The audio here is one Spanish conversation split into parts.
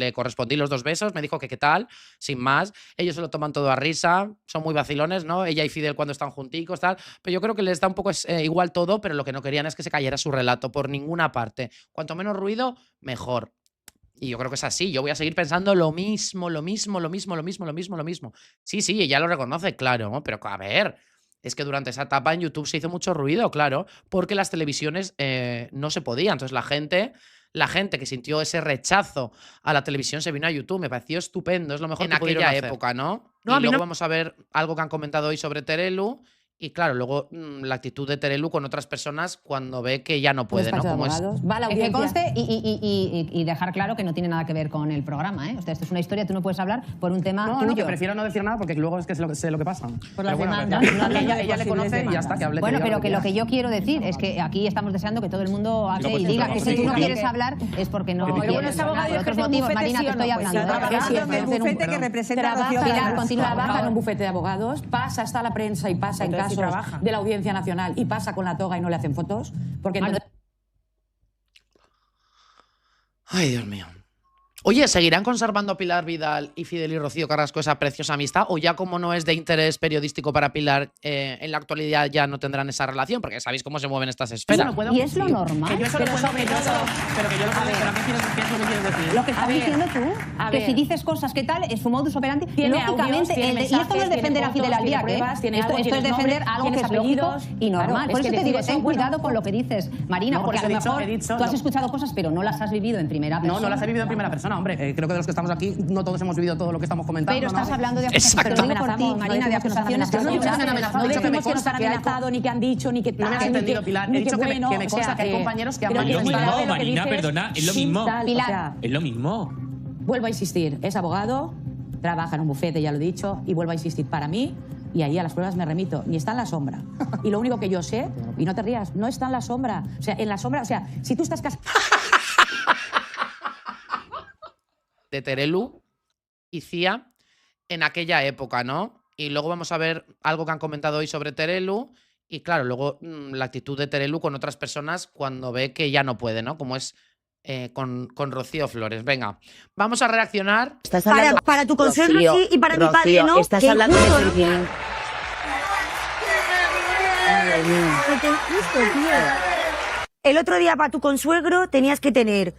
Le correspondí los 2 besos, me dijo que qué tal, sin más. Ellos se lo toman todo a risa, son muy vacilones, ¿no? Ella y Fidel cuando están junticos, tal. Pero yo creo que les da un poco igual todo, pero lo que no querían es que se cayera su relato por ninguna parte. Cuanto menos ruido, mejor. Y yo creo que es así. Yo voy a seguir pensando lo mismo, lo mismo, lo mismo, lo mismo, lo mismo, lo mismo. Sí, sí, ella lo reconoce, claro, ¿no? Pero a ver, es que durante esa etapa en YouTube se hizo mucho ruido, claro, porque las televisiones no se podían. Entonces la gente que sintió ese rechazo a la televisión se vino a YouTube. Me pareció estupendo, es lo mejor En que pudieron aquella hacer. época, ¿no? No, y luego vamos a ver algo que han comentado hoy sobre Terelu. Y claro, luego la actitud de Terelu con otras personas cuando ve que ya no puede, ¿no? Como es. Va a la audiencia. Que conste y dejar claro que no tiene nada que ver con el programa, ¿eh? O sea, esto es una historia, tú no puedes hablar por un tema tuyo. No, que prefiero no decir nada porque luego es que sé lo que pasa. Por las Pero bueno, demandas. ella le conoce y ya está, que hable. Bueno, pero que lo que yo quiero decir es que aquí estamos deseando que todo el mundo hable y diga que si tú no quieres hablar es porque no quieres. Bueno, ese abogado Por otros motivos, Marina, te estoy hablando. Trabaja en un bufete que representa a Rocío Pilar. Trabaja en un bufete de abogados, pasa hasta la prensa y pasa en casos de la Audiencia Nacional y pasa con la toga y no le hacen fotos. Porque Ay, Dios mío. Oye, ¿seguirán conservando a Pilar Vidal y Fidel y Rocío Carrasco esa preciosa amistad? ¿O ya como no es de interés periodístico para Pilar, en la actualidad ya no tendrán esa relación? Porque sabéis cómo se mueven estas esferas. Y es lo normal. Que yo solo puedo, pero que yo lo puedo, pero ¿qué es lo que quieres decir? Lo que estás diciendo tú, que si dices cosas, ¿qué tal? Es su modus operandi. Lógicamente, y esto no es defender a Fidel Albiac, esto es defender algo que es lógico y normal. Por eso te digo, ten cuidado con lo que dices, Marina, porque a lo mejor tú has escuchado cosas, pero no las has vivido en primera persona. No las he vivido en primera persona, hombre. Creo que de los que estamos aquí no todos hemos vivido todo lo que estamos comentando. Pero estás hablando de acusaciones. Te lo digo por ti, Marina, de acusaciones. No decimos que nos han amenazado, ni que han dicho, ni que tal. No me has entendido, Pilar. He dicho que me consta que hay compañeros que han Es lo mismo, Marina, perdona, es lo mismo. Pilar. Es lo mismo. Vuelvo a insistir, es abogado, trabaja en un bufete, ya lo he dicho, y vuelvo a insistir, para mí, y ahí a las pruebas me remito, ni está en la sombra. Y lo único que yo sé, y no te rías, no está en la sombra. O sea, en la sombra, o sea, si tú estás casado... De Terelu y Cía en aquella época, ¿no? Y luego vamos a ver algo que han comentado hoy sobre Terelu. Y claro, luego la actitud de Terelu con otras personas cuando ve que ya no puede, ¿no? Como es con Rocío Flores. Venga, vamos a reaccionar. Para tu consuegro sí y para mi padre no. Estás hablando de Sergio. El otro día para tu consuegro tenías que tener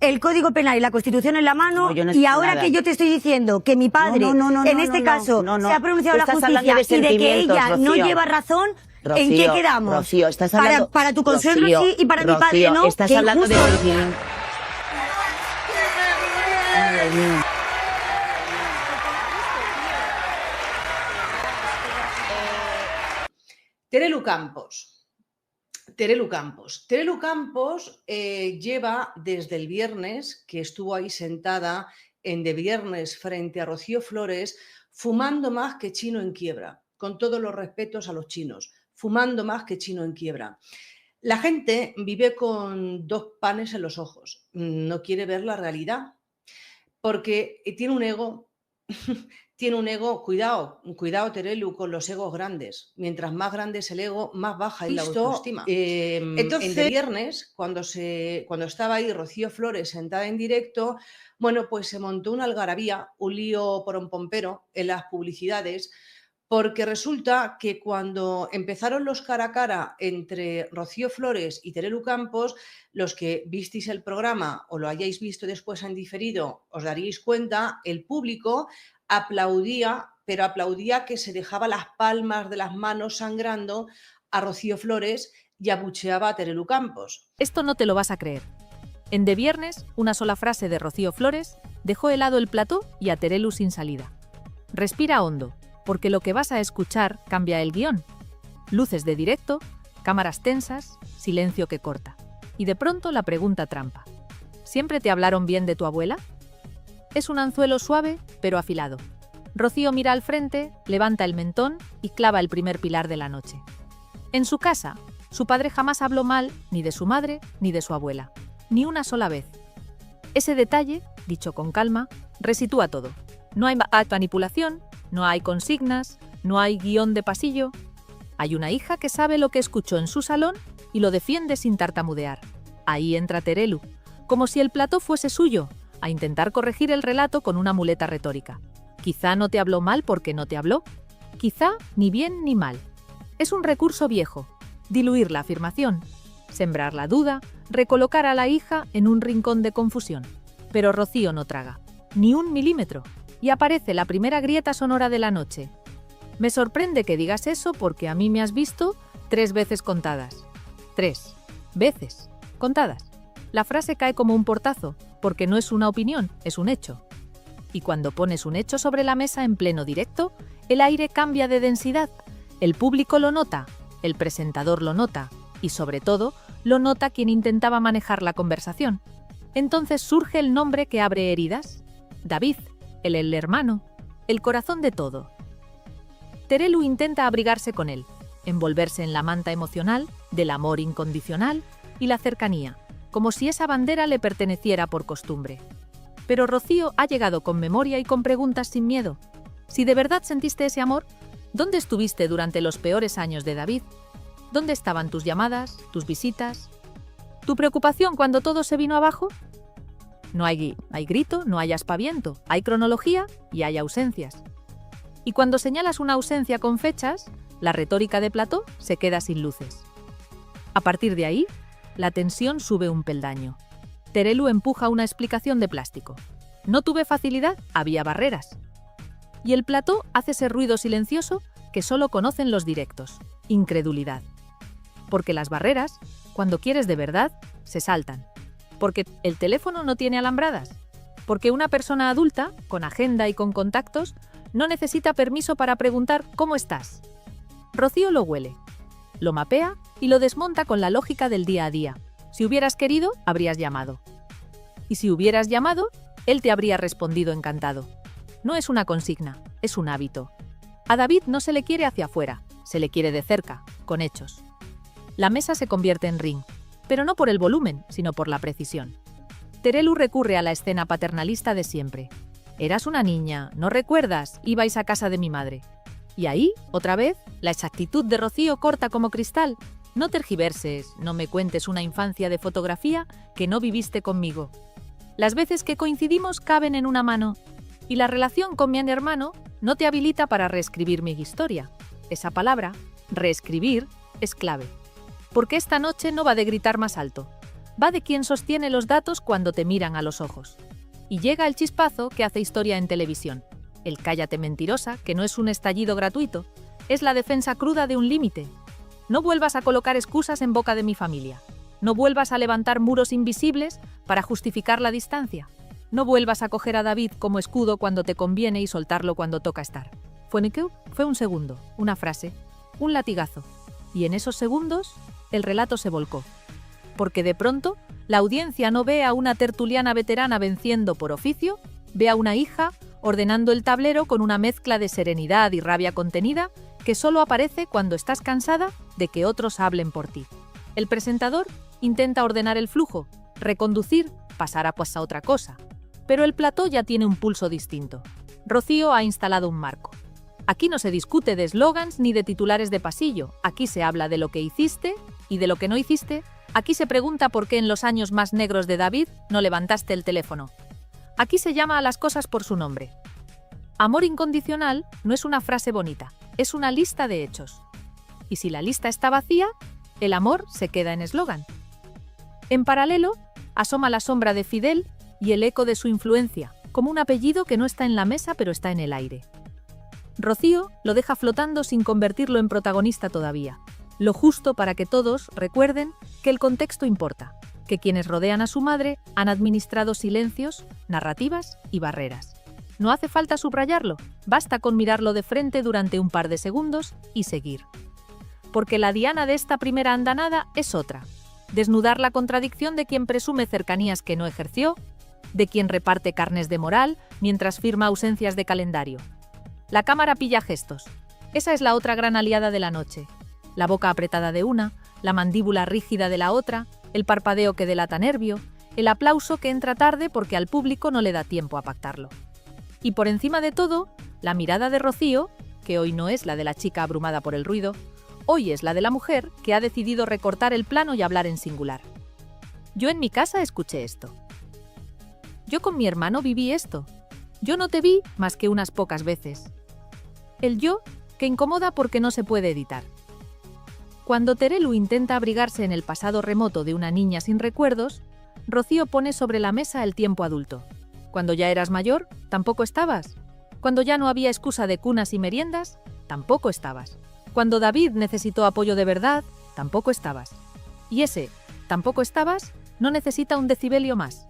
el Código Penal y la Constitución en la mano, y ahora que yo te estoy diciendo que mi padre, en este caso, se ha pronunciado la justicia y de que ella no lleva razón, ¿en qué quedamos? Rocío, estás hablando... Para tu consuegro sí y para mi padre no. Estás hablando de... Terelu Campos. Terelu Campos lleva desde el viernes, que estuvo ahí sentada en De Viernes frente a Rocío Flores, fumando más que chino en quiebra, con todos los respetos a los chinos, fumando más que chino en quiebra. La gente vive con 2 panes en los ojos, no quiere ver la realidad, porque tiene un ego... Tiene un ego, cuidado Terelu con los egos grandes. Mientras más grande es el ego, más baja es la autoestima. Entonces, en De Viernes, cuando estaba ahí Rocío Flores sentada en directo, bueno, pues se montó una algarabía, un lío pompero en las publicidades, porque resulta que cuando empezaron los cara a cara entre Rocío Flores y Terelu Campos, los que visteis el programa o lo hayáis visto después en diferido, os daríais cuenta, el público aplaudía, pero aplaudía que se dejaba las palmas de las manos sangrando a Rocío Flores y abucheaba a Terelu Campos. Esto no te lo vas a creer. En De Viernes, una sola frase de Rocío Flores dejó helado el plató y a Terelu sin salida. Respira hondo, porque lo que vas a escuchar cambia el guión. Luces de directo, cámaras tensas, silencio que corta. Y de pronto la pregunta trampa. ¿Siempre te hablaron bien de tu abuela? Es un anzuelo suave, pero afilado. Rocío mira al frente, levanta el mentón y clava el primer pilar de la noche. En su casa, su padre jamás habló mal ni de su madre ni de su abuela. Ni una sola vez. Ese detalle, dicho con calma, resitúa todo. No hay manipulación, no hay consignas, no hay guión de pasillo. Hay una hija que sabe lo que escuchó en su salón y lo defiende sin tartamudear. Ahí entra Terelu, como si el plató fuese suyo, a intentar corregir el relato con una muleta retórica. Quizá no te habló mal porque no te habló. Quizá ni bien ni mal. Es un recurso viejo. Diluir la afirmación, sembrar la duda, recolocar a la hija en un rincón de confusión. Pero Rocío no traga, ni un milímetro, y aparece la primera grieta sonora de la noche. Me sorprende que digas eso porque a mí me has visto 3 veces contadas. 3 veces contadas. La frase cae como un portazo, porque no es una opinión, es un hecho. Y cuando pones un hecho sobre la mesa en pleno directo, el aire cambia de densidad. El público lo nota, el presentador lo nota, y sobre todo, lo nota quien intentaba manejar la conversación. Entonces surge el nombre que abre heridas. David, el hermano, el corazón de todo. Terelu intenta abrigarse con él, envolverse en la manta emocional del amor incondicional y la cercanía, como si esa bandera le perteneciera por costumbre. Pero Rocío ha llegado con memoria y con preguntas sin miedo. Si de verdad sentiste ese amor, ¿dónde estuviste durante los peores años de David? ¿Dónde estaban tus llamadas, tus visitas? ¿Tu preocupación cuando todo se vino abajo? No hay grito, no hay aspaviento, hay cronología y hay ausencias. Y cuando señalas una ausencia con fechas, la retórica de Plató se queda sin luces. A partir de ahí, la tensión sube un peldaño. Terelu empuja una explicación de plástico. No tuve facilidad, había barreras. Y el Plató hace ese ruido silencioso que solo conocen los directos, incredulidad. Porque las barreras, cuando quieres de verdad, se saltan. Porque el teléfono no tiene alambradas. Porque una persona adulta, con agenda y con contactos, no necesita permiso para preguntar ¿cómo estás? Rocío lo huele, lo mapea y lo desmonta con la lógica del día a día. Si hubieras querido, habrías llamado. Y si hubieras llamado, él te habría respondido encantado. No es una consigna, es un hábito. A David no se le quiere hacia afuera, se le quiere de cerca, con hechos. La mesa se convierte en ring, pero no por el volumen, sino por la precisión. Terelu recurre a la escena paternalista de siempre. Eras una niña, ¿no recuerdas? Ibais a casa de mi madre. Y ahí, otra vez, la exactitud de Rocío corta como cristal. No tergiverses, no me cuentes una infancia de fotografía que no viviste conmigo. Las veces que coincidimos caben en una mano. Y la relación con mi hermano no te habilita para reescribir mi historia. Esa palabra, reescribir, es clave. Porque esta noche no va de gritar más alto. Va de quien sostiene los datos cuando te miran a los ojos. Y llega el chispazo que hace historia en televisión. El cállate mentirosa, que no es un estallido gratuito, es la defensa cruda de un límite. No vuelvas a colocar excusas en boca de mi familia. No vuelvas a levantar muros invisibles para justificar la distancia. No vuelvas a coger a David como escudo cuando te conviene y soltarlo cuando toca estar. Fue un segundo, una frase, un latigazo. Y en esos segundos, el relato se volcó. Porque de pronto, la audiencia no ve a una tertuliana veterana venciendo por oficio, ve a una hija ordenando el tablero con una mezcla de serenidad y rabia contenida que solo aparece cuando estás cansada de que otros hablen por ti. El presentador intenta ordenar el flujo, reconducir, pasar a otra cosa. Pero el plató ya tiene un pulso distinto. Rocío ha instalado un marco. Aquí no se discute de eslogans ni de titulares de pasillo. Aquí se habla de lo que hiciste y de lo que no hiciste. Aquí se pregunta por qué en los años más negros de David no levantaste el teléfono. Aquí se llama a las cosas por su nombre. Amor incondicional no es una frase bonita, es una lista de hechos. Y si la lista está vacía, el amor se queda en eslogan. En paralelo, asoma la sombra de Fidel y el eco de su influencia, como un apellido que no está en la mesa pero está en el aire. Rocío lo deja flotando sin convertirlo en protagonista todavía. Lo justo para que todos recuerden que el contexto importa, que quienes rodean a su madre han administrado silencios, narrativas y barreras. No hace falta subrayarlo, basta con mirarlo de frente durante un par de segundos y seguir. Porque la diana de esta primera andanada es otra. Desnudar la contradicción de quien presume cercanías que no ejerció, de quien reparte carnes de moral mientras firma ausencias de calendario. La cámara pilla gestos. Esa es la otra gran aliada de la noche. La boca apretada de una, la mandíbula rígida de la otra, el parpadeo que delata nervio, el aplauso que entra tarde porque al público no le da tiempo a pactarlo. Y por encima de todo, la mirada de Rocío, que hoy no es la de la chica abrumada por el ruido, hoy es la de la mujer que ha decidido recortar el plano y hablar en singular. Yo en mi casa escuché esto. Yo con mi hermano viví esto. Yo no te vi más que unas pocas veces. El yo que incomoda porque no se puede editar. Cuando Terelu intenta abrigarse en el pasado remoto de una niña sin recuerdos, Rocío pone sobre la mesa el tiempo adulto. Cuando ya eras mayor, tampoco estabas. Cuando ya no había excusa de cunas y meriendas, tampoco estabas. Cuando David necesitó apoyo de verdad, tampoco estabas. Y ese tampoco estabas no necesita un decibelio más.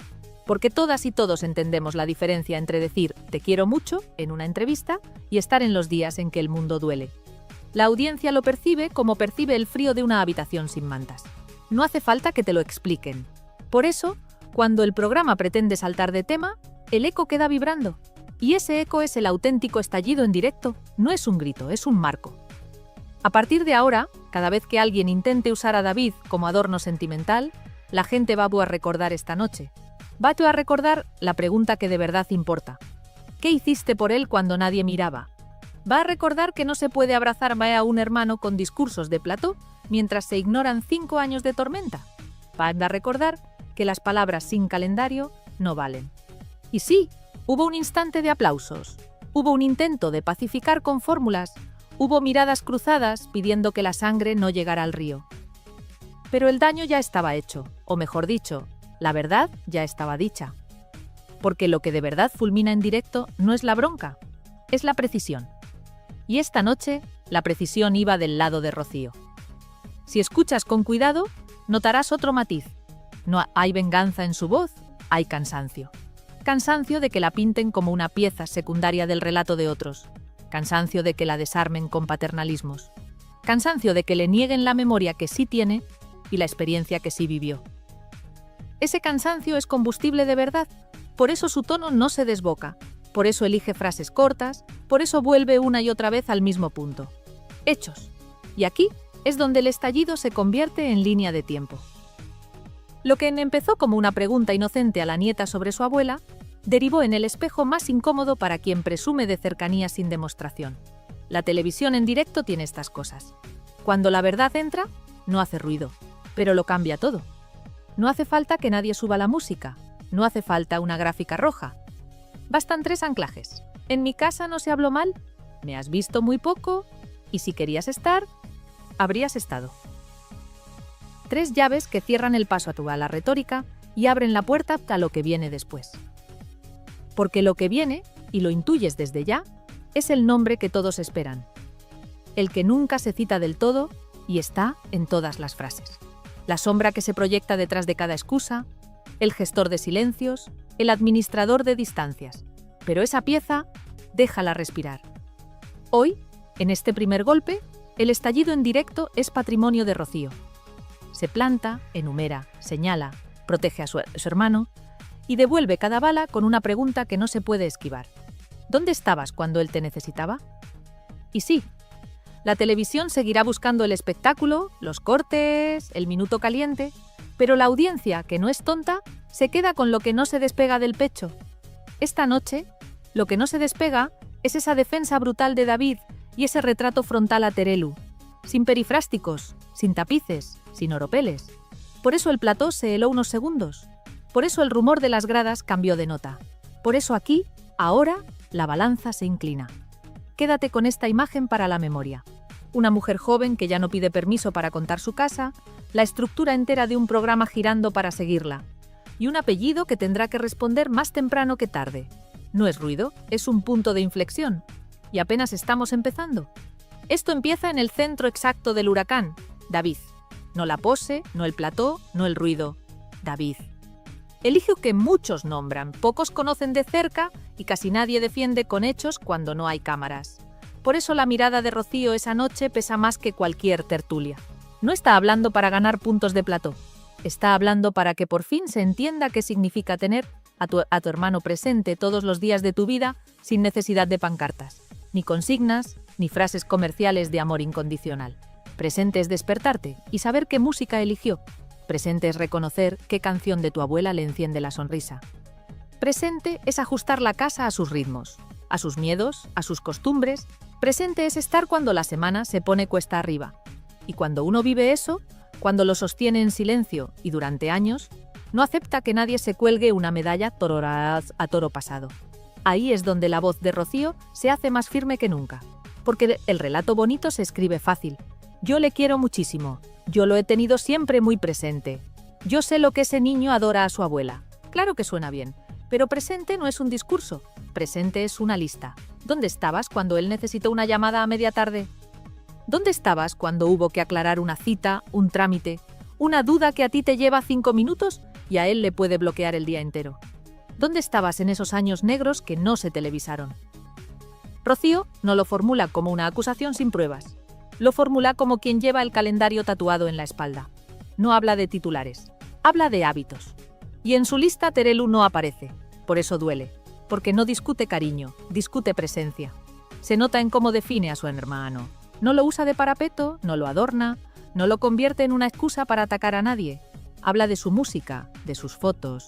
Porque todas y todos entendemos la diferencia entre decir te quiero mucho en una entrevista y estar en los días en que el mundo duele. La audiencia lo percibe como percibe el frío de una habitación sin mantas. No hace falta que te lo expliquen. Por eso, cuando el programa pretende saltar de tema, el eco queda vibrando. Y ese eco es el auténtico estallido en directo, no es un grito, es un marco. A partir de ahora, cada vez que alguien intente usar a David como adorno sentimental, la gente va a recordar esta noche. Va a recordar la pregunta que de verdad importa. ¿Qué hiciste por él cuando nadie miraba? Va a recordar que no se puede abrazar a un hermano con discursos de plató mientras se ignoran 5 años de tormenta. Va a recordar que las palabras sin calendario no valen. Y sí, hubo un instante de aplausos. Hubo un intento de pacificar con fórmulas. Hubo miradas cruzadas pidiendo que la sangre no llegara al río. Pero el daño ya estaba hecho, o mejor dicho, la verdad ya estaba dicha. Porque lo que de verdad fulmina en directo no es la bronca, es la precisión. Y esta noche, la precisión iba del lado de Rocío. Si escuchas con cuidado, notarás otro matiz. No hay venganza en su voz, hay cansancio. Cansancio de que la pinten como una pieza secundaria del relato de otros. Cansancio de que la desarmen con paternalismos. Cansancio de que le nieguen la memoria que sí tiene y la experiencia que sí vivió. Ese cansancio es combustible de verdad, por eso su tono no se desboca, por eso elige frases cortas, por eso vuelve una y otra vez al mismo punto. Hechos. Y aquí es donde el estallido se convierte en línea de tiempo. Lo que empezó como una pregunta inocente a la nieta sobre su abuela, derivó en el espejo más incómodo para quien presume de cercanía sin demostración. La televisión en directo tiene estas cosas. Cuando la verdad entra, no hace ruido, pero lo cambia todo. No hace falta que nadie suba la música, no hace falta una gráfica roja. Bastan 3 anclajes. En mi casa no se habló mal, me has visto muy poco, y si querías estar, habrías estado. 3 llaves que cierran el paso a la retórica y abren la puerta a lo que viene después. Porque lo que viene, y lo intuyes desde ya, es el nombre que todos esperan. El que nunca se cita del todo y está en todas las frases. La sombra que se proyecta detrás de cada excusa, el gestor de silencios, el administrador de distancias. Pero esa pieza, déjala respirar. Hoy, en este primer golpe, el estallido en directo es patrimonio de Rocío. Se planta, enumera, señala, protege a su hermano y devuelve cada bala con una pregunta que no se puede esquivar. ¿Dónde estabas cuando él te necesitaba? Y sí, la televisión seguirá buscando el espectáculo, los cortes, el minuto caliente, pero la audiencia, que no es tonta, se queda con lo que no se despega del pecho. Esta noche, lo que no se despega es esa defensa brutal de David y ese retrato frontal a Terelu, sin perifrásticos, sin tapices, sin oropeles. Por eso el plató se heló unos segundos. Por eso el rumor de las gradas cambió de nota. Por eso aquí, ahora, la balanza se inclina. Quédate con esta imagen para la memoria. Una mujer joven que ya no pide permiso para contar su casa, la estructura entera de un programa girando para seguirla, y un apellido que tendrá que responder más temprano que tarde. No es ruido, es un punto de inflexión. Y apenas estamos empezando. Esto empieza en el centro exacto del huracán, David. No la pose, no el plató, no el ruido. David. El hijo que muchos nombran, pocos conocen de cerca y casi nadie defiende con hechos cuando no hay cámaras. Por eso la mirada de Rocío esa noche pesa más que cualquier tertulia. No está hablando para ganar puntos de plató. Está hablando para que por fin se entienda qué significa tener a tu hermano presente todos los días de tu vida sin necesidad de pancartas, ni consignas, ni frases comerciales de amor incondicional. Presente es despertarte y saber qué música eligió. Presente es reconocer qué canción de tu abuela le enciende la sonrisa. Presente es ajustar la casa a sus ritmos, a sus miedos, a sus costumbres. Presente es estar cuando la semana se pone cuesta arriba. Y cuando uno vive eso, cuando lo sostiene en silencio y durante años, No acepta que nadie se cuelgue una medalla a toro pasado. Ahí es donde la voz de Rocío se hace más firme que nunca. Porque el relato bonito se escribe fácil. Yo le quiero muchísimo. Yo lo he tenido siempre muy presente. Yo sé lo que ese niño adora a su abuela. Claro que suena bien, pero presente no es un discurso. Presente es una lista. ¿Dónde estabas cuando él necesitó una llamada a media tarde? ¿Dónde estabas cuando hubo que aclarar una cita, un trámite, una duda que a ti te lleva 5 minutos y a él le puede bloquear el día entero? ¿Dónde estabas en esos años negros que no se televisaron? Rocío no lo formula como una acusación sin pruebas. Lo formula como quien lleva el calendario tatuado en la espalda. No habla de titulares, habla de hábitos. Y en su lista Terelu no aparece. Por eso duele. Porque no discute cariño, discute presencia. Se nota en cómo define a su hermano. No lo usa de parapeto, no lo adorna, no lo convierte en una excusa para atacar a nadie. Habla de su música, de sus fotos,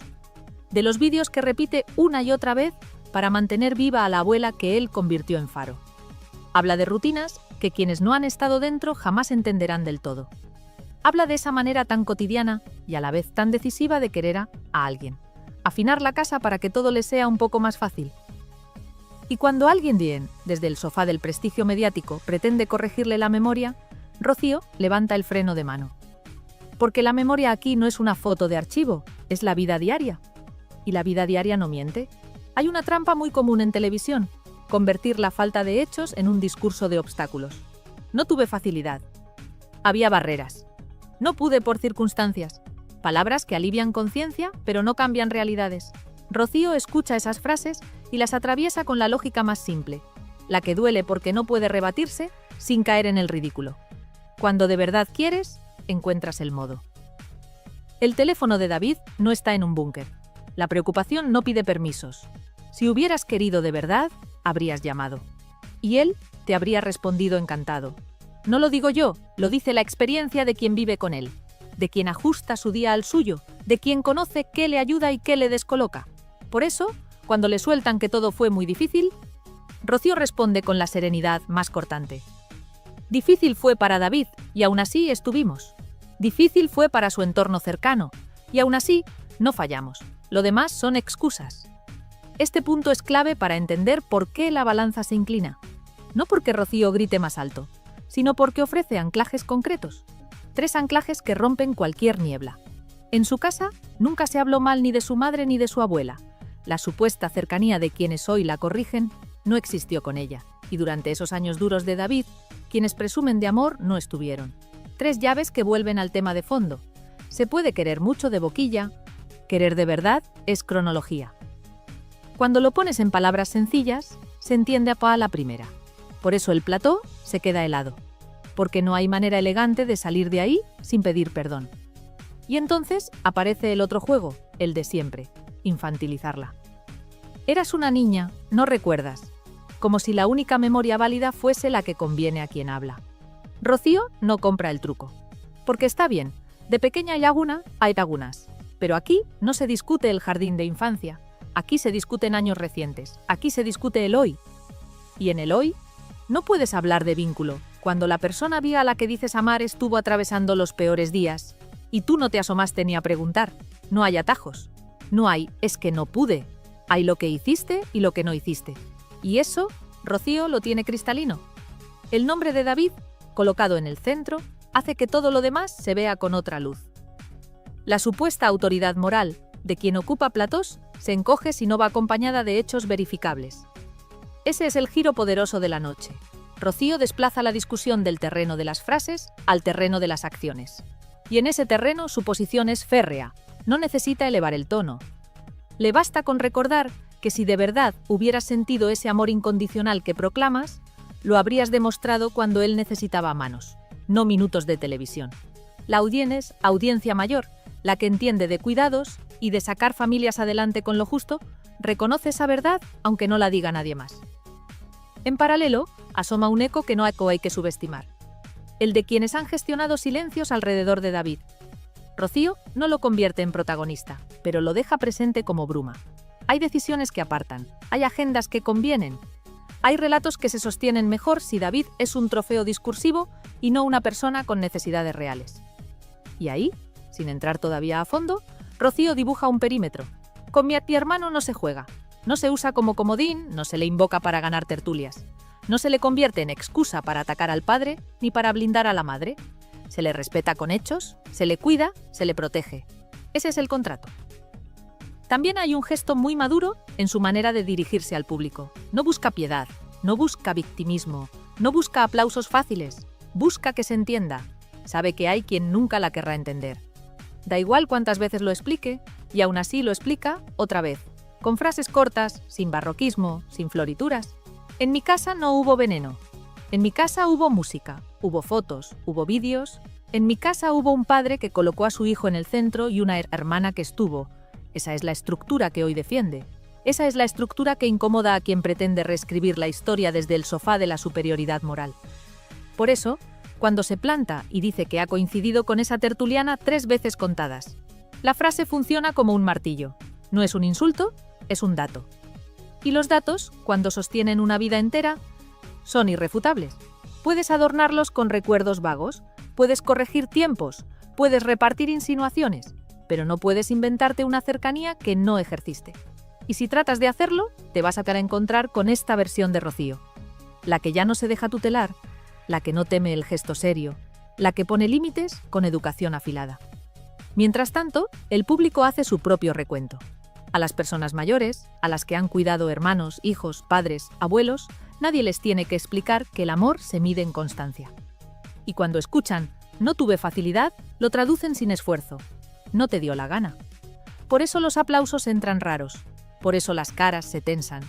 de los vídeos que repite una y otra vez para mantener viva a la abuela que él convirtió en faro. Habla de rutinas que quienes no han estado dentro jamás entenderán del todo. Habla de esa manera tan cotidiana y a la vez tan decisiva de querer a alguien. Afinar la casa para que todo le sea un poco más fácil. Y cuando alguien bien, desde el sofá del prestigio mediático, pretende corregirle la memoria, Rocío levanta el freno de mano. Porque la memoria aquí no es una foto de archivo, es la vida diaria. Y la vida diaria no miente. Hay una trampa muy común en televisión, convertir la falta de hechos en un discurso de obstáculos. No tuve facilidad. Había barreras. No pude por circunstancias. Palabras que alivian conciencia, pero no cambian realidades. Rocío escucha esas frases y las atraviesa con la lógica más simple, la que duele porque no puede rebatirse sin caer en el ridículo. Cuando de verdad quieres, encuentras el modo. El teléfono de David no está en un búnker. La preocupación no pide permisos. Si hubieras querido de verdad, habrías llamado. Y él te habría respondido encantado. No lo digo yo, lo dice la experiencia de quien vive con él, de quien ajusta su día al suyo, de quien conoce qué le ayuda y qué le descoloca. Por eso, cuando le sueltan que todo fue muy difícil, Rocío responde con la serenidad más cortante. Difícil fue para David, y aún así estuvimos. Difícil fue para su entorno cercano, y aún así no fallamos. Lo demás son excusas. Este punto es clave para entender por qué la balanza se inclina. No porque Rocío grite más alto, sino porque ofrece anclajes concretos. 3 anclajes que rompen cualquier niebla. En su casa nunca se habló mal ni de su madre ni de su abuela. La supuesta cercanía de quienes hoy la corrigen no existió con ella. Y durante esos años duros de David, quienes presumen de amor no estuvieron. 3 llaves que vuelven al tema de fondo. Se puede querer mucho de boquilla, querer de verdad es cronología. Cuando lo pones en palabras sencillas, se entiende a la primera. Por eso el plató se queda helado. Porque no hay manera elegante de salir de ahí sin pedir perdón. Y entonces aparece el otro juego, el de siempre, infantilizarla. Eras una niña, no recuerdas, como si la única memoria válida fuese la que conviene a quien habla. Rocío no compra el truco. Porque está bien, de pequeña laguna hay lagunas. Pero aquí no se discute el jardín de infancia. Aquí se discuten años recientes. Aquí se discute el hoy. Y en el hoy, no puedes hablar de vínculo cuando la persona viva a la que dices amar estuvo atravesando los peores días y tú no te asomaste ni a preguntar. No hay atajos. No hay, es que no pude. Hay lo que hiciste y lo que no hiciste. Y eso, Rocío lo tiene cristalino. El nombre de David, colocado en el centro, hace que todo lo demás se vea con otra luz. La supuesta autoridad moral de quien ocupa platós se encoge si no va acompañada de hechos verificables. Ese es el giro poderoso de la noche. Rocío desplaza la discusión del terreno de las frases al terreno de las acciones. Y en ese terreno su posición es férrea, no necesita elevar el tono. Le basta con recordar que si de verdad hubieras sentido ese amor incondicional que proclamas, lo habrías demostrado cuando él necesitaba manos, no minutos de televisión. La audiencia mayor, la que entiende de cuidados y de sacar familias adelante con lo justo, reconoce esa verdad aunque no la diga nadie más. En paralelo, asoma un eco que no hay que subestimar. El de quienes han gestionado silencios alrededor de David. Rocío no lo convierte en protagonista, pero lo deja presente como bruma. Hay decisiones que apartan, hay agendas que convienen. Hay relatos que se sostienen mejor si David es un trofeo discursivo y no una persona con necesidades reales. Y ahí, sin entrar todavía a fondo, Rocío dibuja un perímetro. Con mi hermano no se juega. No se usa como comodín, no se le invoca para ganar tertulias. No se le convierte en excusa para atacar al padre ni para blindar a la madre. Se le respeta con hechos, se le cuida, se le protege. Ese es el contrato. También hay un gesto muy maduro en su manera de dirigirse al público. No busca piedad, no busca victimismo, no busca aplausos fáciles, busca que se entienda. Sabe que hay quien nunca la querrá entender. Da igual cuántas veces lo explique, y aún así lo explica otra vez, con frases cortas, sin barroquismo, sin florituras. En mi casa no hubo veneno. En mi casa hubo música, hubo fotos, hubo vídeos. En mi casa hubo un padre que colocó a su hijo en el centro y una hermana que estuvo. Esa es la estructura que hoy defiende. Esa es la estructura que incomoda a quien pretende reescribir la historia desde el sofá de la superioridad moral. Por eso, cuando se planta y dice que ha coincidido con esa tertuliana 3 veces contadas, la frase funciona como un martillo. No es un insulto, es un dato. Y los datos, cuando sostienen una vida entera, son irrefutables. Puedes adornarlos con recuerdos vagos, puedes corregir tiempos, puedes repartir insinuaciones, pero no puedes inventarte una cercanía que no ejerciste. Y si tratas de hacerlo, te vas a encontrar con esta versión de Rocío. La que ya no se deja tutelar, la que no teme el gesto serio, la que pone límites con educación afilada. Mientras tanto, el público hace su propio recuento. A las personas mayores, a las que han cuidado hermanos, hijos, padres, abuelos, nadie les tiene que explicar que el amor se mide en constancia. Y cuando escuchan «no tuve facilidad», lo traducen sin esfuerzo. No te dio la gana. Por eso los aplausos entran raros. Por eso las caras se tensan.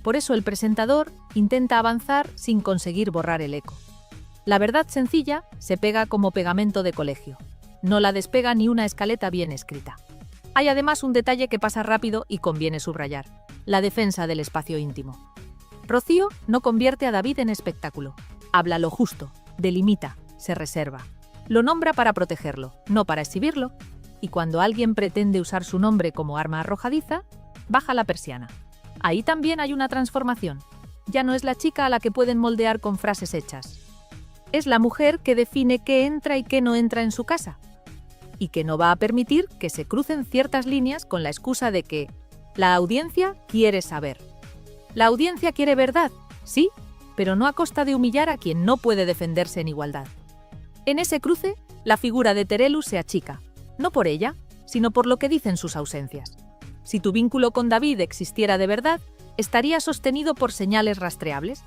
Por eso el presentador intenta avanzar sin conseguir borrar el eco. La verdad sencilla se pega como pegamento de colegio. No la despega ni una escaleta bien escrita. Hay además un detalle que pasa rápido y conviene subrayar: la defensa del espacio íntimo. Rocío no convierte a David en espectáculo. Habla lo justo, delimita, se reserva. Lo nombra para protegerlo, no para exhibirlo. Y cuando alguien pretende usar su nombre como arma arrojadiza, baja la persiana. Ahí también hay una transformación. Ya no es la chica a la que pueden moldear con frases hechas. Es la mujer que define qué entra y qué no entra en su casa. Y que no va a permitir que se crucen ciertas líneas con la excusa de que la audiencia quiere saber. La audiencia quiere verdad, sí, pero no a costa de humillar a quien no puede defenderse en igualdad. En ese cruce, la figura de Terelu se achica. No por ella, sino por lo que dicen sus ausencias. Si tu vínculo con David existiera de verdad, estaría sostenido por señales rastreables.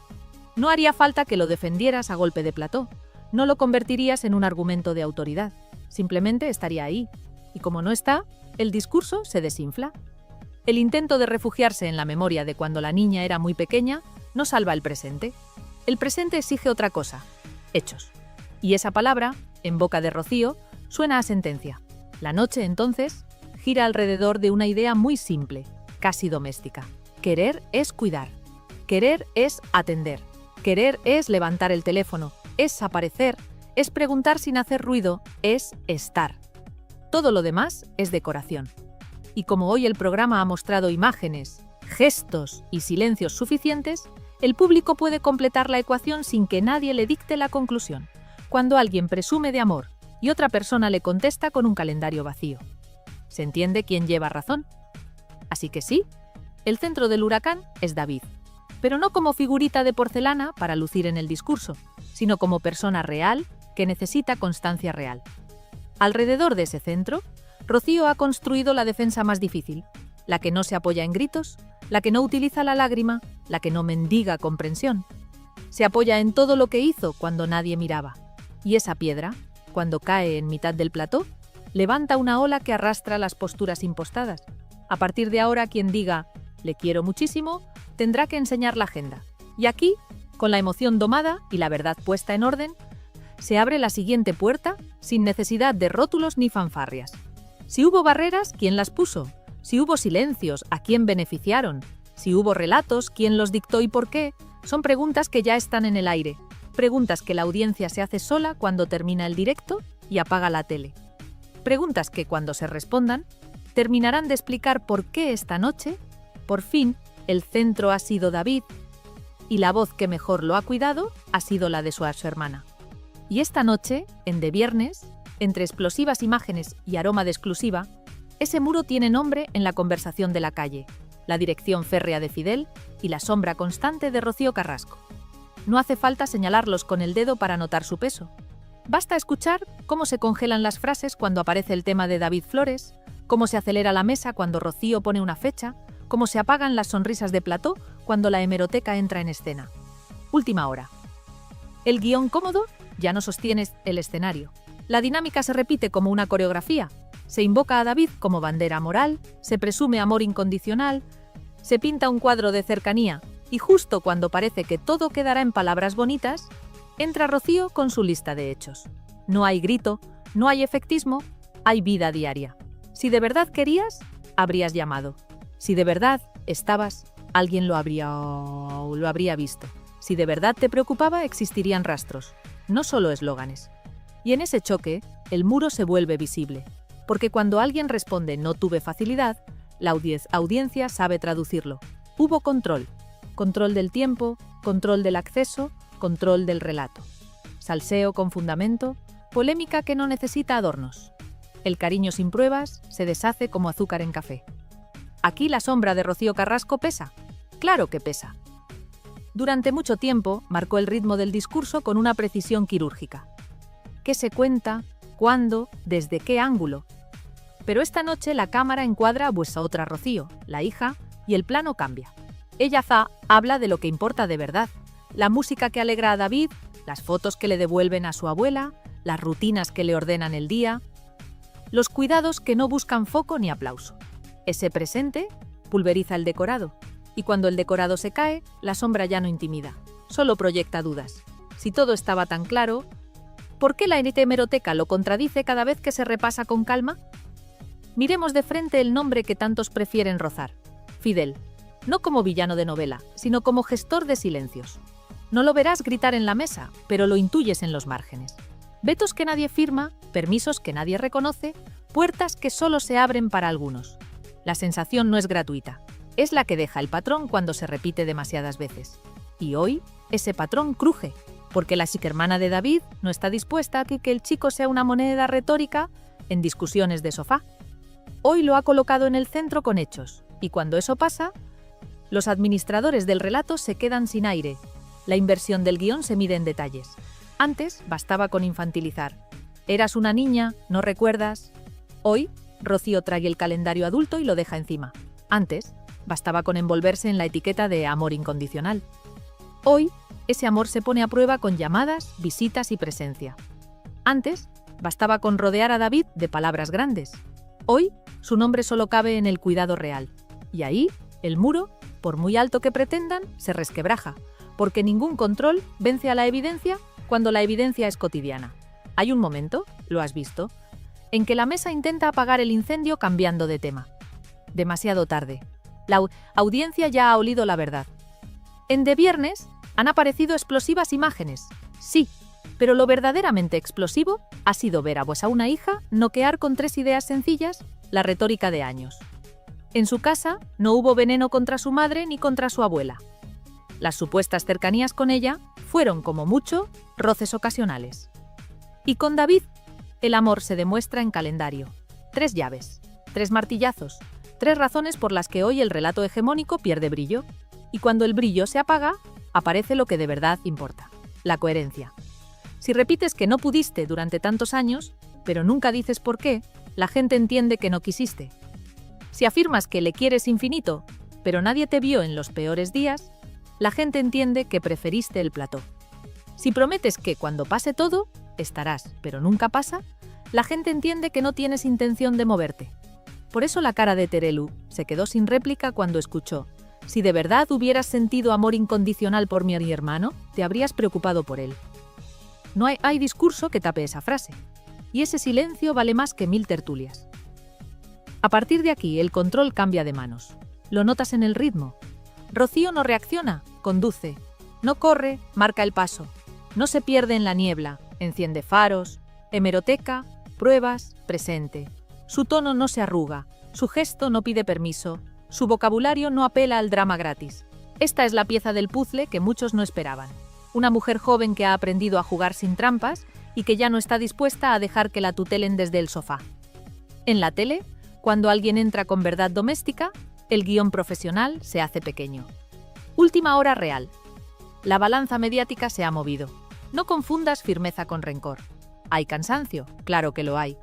No haría falta que lo defendieras a golpe de plató. No lo convertirías en un argumento de autoridad. Simplemente estaría ahí. Y como no está, el discurso se desinfla. El intento de refugiarse en la memoria de cuando la niña era muy pequeña no salva el presente. El presente exige otra cosa: hechos. Y esa palabra, en boca de Rocío, suena a sentencia. La noche, entonces, gira alrededor de una idea muy simple, casi doméstica. Querer es cuidar. Querer es atender. Querer es levantar el teléfono, es aparecer, es preguntar sin hacer ruido, es estar. Todo lo demás es decoración. Y como hoy el programa ha mostrado imágenes, gestos y silencios suficientes, el público puede completar la ecuación sin que nadie le dicte la conclusión. Cuando alguien presume de amor y otra persona le contesta con un calendario vacío, ¿se entiende quién lleva razón? Así que sí, el centro del huracán es David, pero no como figurita de porcelana para lucir en el discurso, sino como persona real que necesita constancia real. Alrededor de ese centro, Rocío ha construido la defensa más difícil, la que no se apoya en gritos, la que no utiliza la lágrima, la que no mendiga comprensión. Se apoya en todo lo que hizo cuando nadie miraba. Y esa piedra, cuando cae en mitad del plató, levanta una ola que arrastra las posturas impostadas. A partir de ahora, quien diga «le quiero muchísimo», tendrá que enseñar la agenda. Y aquí, con la emoción domada y la verdad puesta en orden, se abre la siguiente puerta sin necesidad de rótulos ni fanfarrias. Si hubo barreras, ¿quién las puso? Si hubo silencios, ¿a quién beneficiaron? Si hubo relatos, ¿quién los dictó y por qué? Son preguntas que ya están en el aire. Preguntas que la audiencia se hace sola cuando termina el directo y apaga la tele. Preguntas que, cuando se respondan, terminarán de explicar por qué esta noche, por fin, el centro ha sido David y la voz que mejor lo ha cuidado ha sido la de su hermana. Y esta noche, en De Viernes, entre explosivas imágenes y aroma de exclusiva, Ese muro tiene nombre en la conversación de la calle, la dirección férrea de Fidel y la sombra constante de Rocío Carrasco. No hace falta señalarlos con el dedo para notar su peso. Basta escuchar cómo se congelan las frases cuando aparece el tema de David Flores, cómo se acelera la mesa cuando Rocío pone una fecha, cómo se apagan las sonrisas de plató cuando la hemeroteca entra en escena. Última hora. El guión cómodo ya no sostiene el escenario. La dinámica se repite como una coreografía. Se invoca a David como bandera moral, se presume amor incondicional, se pinta un cuadro de cercanía y justo cuando parece que todo quedará en palabras bonitas, entra Rocío con su lista de hechos. No hay grito, no hay efectismo, hay vida diaria. Si de verdad querías, habrías llamado. Si de verdad estabas, alguien lo habría visto. Si de verdad te preocupaba, existirían rastros, no solo eslóganes. Y en ese choque, el muro se vuelve visible. Porque cuando alguien responde no tuve facilidad, la audiencia sabe traducirlo. Hubo control. Control del tiempo, control del acceso, control del relato. Salseo con fundamento, polémica que no necesita adornos. El cariño sin pruebas se deshace como azúcar en café. Aquí la sombra de Rocío Carrasco pesa. Claro que pesa. Durante mucho tiempo marcó el ritmo del discurso con una precisión quirúrgica. ¿Qué se cuenta? ¿Cuándo? ¿Desde qué ángulo? Pero esta noche la cámara encuadra a vuestra otra Rocío, la hija, y el plano cambia. Ella habla de lo que importa de verdad. La música que alegra a David, las fotos que le devuelven a su abuela, las rutinas que le ordenan el día, los cuidados que no buscan foco ni aplauso. Ese presente pulveriza el decorado, y cuando el decorado se cae, la sombra ya no intimida, solo proyecta dudas. Si todo estaba tan claro, ¿por qué la hemeroteca lo contradice cada vez que se repasa con calma? Miremos de frente el nombre que tantos prefieren rozar, Fidel, no como villano de novela, sino como gestor de silencios. No lo verás gritar en la mesa, pero lo intuyes en los márgenes. Vetos que nadie firma, permisos que nadie reconoce, puertas que solo se abren para algunos. La sensación no es gratuita, es la que deja el patrón cuando se repite demasiadas veces. Y hoy, ese patrón cruje, porque la psiquermana de David no está dispuesta a que el chico sea una moneda retórica en discusiones de sofá. Hoy lo ha colocado en el centro con hechos, y cuando eso pasa, los administradores del relato se quedan sin aire. La inversión del guión se mide en detalles. Antes bastaba con infantilizar. Eras una niña, ¿no recuerdas? Hoy, Rocío trae el calendario adulto y lo deja encima. Antes, bastaba con envolverse en la etiqueta de amor incondicional. Hoy, ese amor se pone a prueba con llamadas, visitas y presencia. Antes, bastaba con rodear a David de palabras grandes. Hoy, su nombre solo cabe en el cuidado real. Y ahí, el muro, por muy alto que pretendan, se resquebraja, porque ningún control vence a la evidencia cuando la evidencia es cotidiana. Hay un momento, lo has visto, en que la mesa intenta apagar el incendio cambiando de tema. Demasiado tarde. La audiencia ya ha olido la verdad. En De Viernes han aparecido explosivas imágenes, sí, pero lo verdaderamente explosivo ha sido ver a una hija noquear con 3 ideas sencillas la retórica de años. En su casa no hubo veneno contra su madre ni contra su abuela. Las supuestas cercanías con ella fueron, como mucho, roces ocasionales. Y con David, el amor se demuestra en calendario. 3 llaves, 3 martillazos, 3 razones por las que hoy el relato hegemónico pierde brillo. Y cuando el brillo se apaga, aparece lo que de verdad importa, la coherencia. Si repites que no pudiste durante tantos años, pero nunca dices por qué, la gente entiende que no quisiste. Si afirmas que le quieres infinito, pero nadie te vio en los peores días, la gente entiende que preferiste el plató. Si prometes que cuando pase todo, estarás, pero nunca pasa, la gente entiende que no tienes intención de moverte. Por eso la cara de Terelu se quedó sin réplica cuando escuchó: si de verdad hubieras sentido amor incondicional por mi hermano, te habrías preocupado por él. No hay discurso que tape esa frase. Y ese silencio vale más que 1000 tertulias. A partir de aquí, el control cambia de manos. Lo notas en el ritmo. Rocío no reacciona, conduce. No corre, marca el paso. No se pierde en la niebla, enciende faros. Hemeroteca, pruebas, presente. Su tono no se arruga, su gesto no pide permiso, su vocabulario no apela al drama gratis. Esta es la pieza del puzzle que muchos no esperaban. Una mujer joven que ha aprendido a jugar sin trampas y que ya no está dispuesta a dejar que la tutelen desde el sofá. En la tele, Cuando alguien entra con verdad doméstica, el guión profesional se hace pequeño. Última hora real. La balanza mediática se ha movido. No confundas firmeza con rencor. ¿Hay cansancio? Claro que lo hay.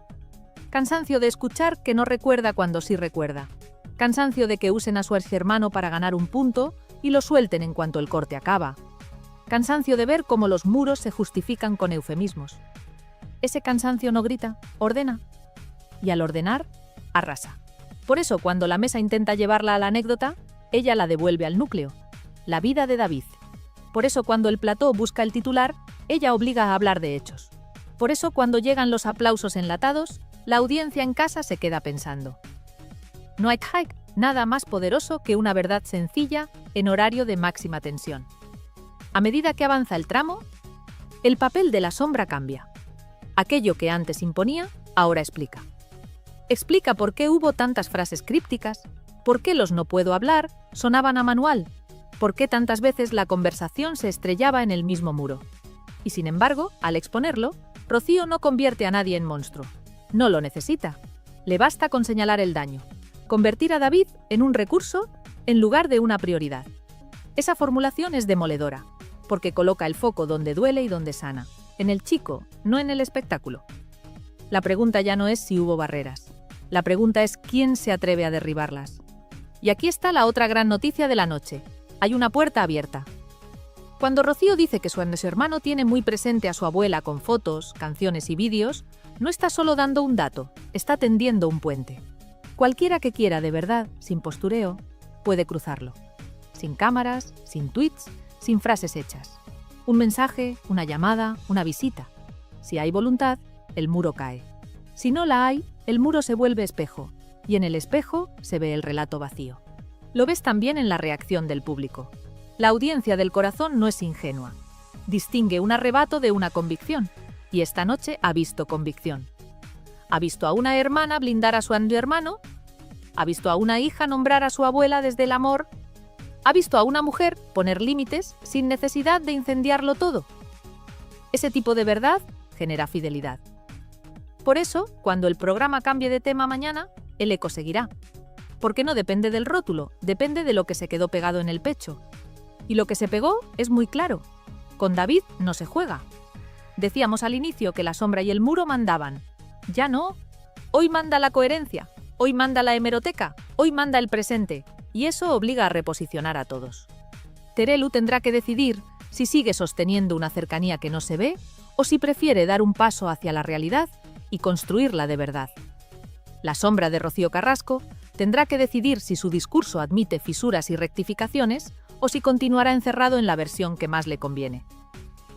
Cansancio de escuchar que no recuerda cuando sí recuerda. Cansancio de que usen a su exhermano para ganar un punto y lo suelten en cuanto el corte acaba. Cansancio de ver cómo los muros se justifican con eufemismos. Ese cansancio no grita, ordena. Y al ordenar, arrasa. Por eso, cuando la mesa intenta llevarla a la anécdota, ella la devuelve al núcleo. La vida de David. Por eso, cuando el plató busca el titular, ella obliga a hablar de hechos. Por eso, cuando llegan los aplausos enlatados, la audiencia en casa se queda pensando. No hay nada más poderoso que una verdad sencilla en horario de máxima tensión. A medida que avanza el tramo, el papel de la sombra cambia. Aquello que antes imponía, ahora explica. Explica por qué hubo tantas frases crípticas, por qué los no puedo hablar sonaban a manual, por qué tantas veces la conversación se estrellaba en el mismo muro. Y sin embargo, al exponerlo, Rocío no convierte a nadie en monstruo. No lo necesita. Le basta con señalar el daño. Convertir a David en un recurso en lugar de una prioridad. Esa formulación es demoledora, porque coloca el foco donde duele y donde sana, en el chico, no en el espectáculo. La pregunta ya no es si hubo barreras. La pregunta es quién se atreve a derribarlas. Y aquí está la otra gran noticia de la noche. Hay una puerta abierta. Cuando Rocío dice que su hermano tiene muy presente a su abuela con fotos, canciones y vídeos, no está solo dando un dato, está tendiendo un puente. Cualquiera que quiera de verdad, sin postureo, puede cruzarlo. Sin cámaras, sin tweets, sin frases hechas. Un mensaje, una llamada, una visita. Si hay voluntad, el muro cae. Si no la hay, el muro se vuelve espejo, y en el espejo se ve el relato vacío. Lo ves también en la reacción del público. La audiencia del corazón no es ingenua. Distingue un arrebato de una convicción, y esta noche ha visto convicción. Ha visto a una hermana blindar a su hermano, ha visto a una hija nombrar a su abuela desde el amor, ha visto a una mujer poner límites sin necesidad de incendiarlo todo. Ese tipo de verdad genera fidelidad. Por eso, cuando el programa cambie de tema mañana, el eco seguirá. Porque no depende del rótulo, depende de lo que se quedó pegado en el pecho. Y lo que se pegó es muy claro. Con David no se juega. Decíamos al inicio que la sombra y el muro mandaban. Ya no. Hoy manda la coherencia, hoy manda la hemeroteca, hoy manda el presente. Y eso obliga a reposicionar a todos. Terelu tendrá que decidir si sigue sosteniendo una cercanía que no se ve o si prefiere dar un paso hacia la realidad y construirla de verdad. La sombra de Rocío Carrasco tendrá que decidir si su discurso admite fisuras y rectificaciones o si continuará encerrado en la versión que más le conviene.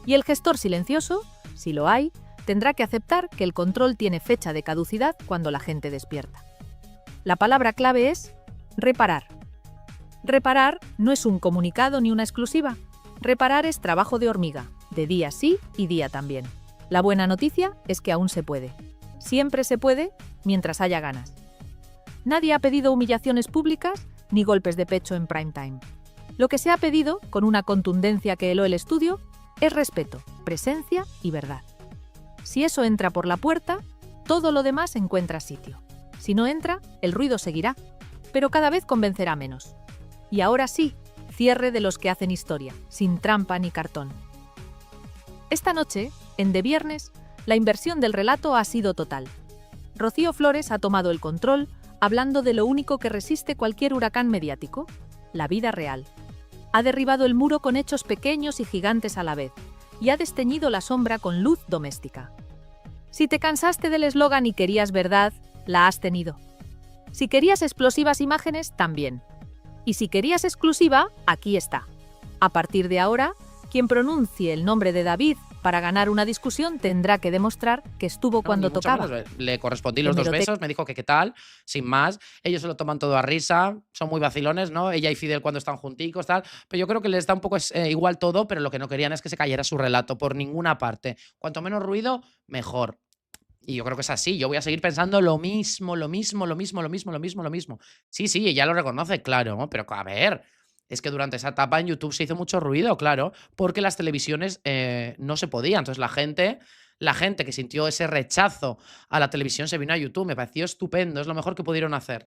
Y el gestor silencioso, si lo hay, tendrá que aceptar que el control tiene fecha de caducidad cuando la gente despierta. La palabra clave es reparar. Reparar no es un comunicado ni una exclusiva. Reparar es trabajo de hormiga, de día sí y día también. La buena noticia es que aún se puede. Siempre se puede, mientras haya ganas. Nadie ha pedido humillaciones públicas ni golpes de pecho en prime time. Lo que se ha pedido, con una contundencia que heló el estudio, es respeto, presencia y verdad. Si eso entra por la puerta, todo lo demás encuentra sitio. Si no entra, el ruido seguirá, pero cada vez convencerá menos. Y ahora sí, cierre de los que hacen historia, sin trampa ni cartón. Esta noche, en De Viernes, la inversión del relato ha sido total. Rocío Flores ha tomado el control, hablando de lo único que resiste cualquier huracán mediático, la vida real. Ha derribado el muro con hechos pequeños y gigantes a la vez, y ha desteñido la sombra con luz doméstica. Si te cansaste del eslogan y querías verdad, la has tenido. Si querías explosivas imágenes, también. Y si querías exclusiva, aquí está. A partir de ahora, quien pronuncie el nombre de David para ganar una discusión tendrá que demostrar que estuvo cuando tocaba. Le correspondí los 2 besos, me dijo que qué tal, sin más. Ellos se lo toman todo a risa, son muy vacilones, ¿no? Ella y Fidel cuando están junticos, tal. Pero yo creo que les da un poco igual todo, pero lo que no querían es que se cayera su relato por ninguna parte. Cuanto menos ruido, mejor. Y yo creo que es así. Yo voy a seguir pensando lo mismo. Sí, ella lo reconoce, claro, ¿no? Pero a ver, es que durante esa etapa en YouTube se hizo mucho ruido, claro, porque las televisiones no se podían. Entonces la gente la gente que sintió ese rechazo a la televisión se vino a YouTube. Me pareció estupendo, es lo mejor que pudieron hacer.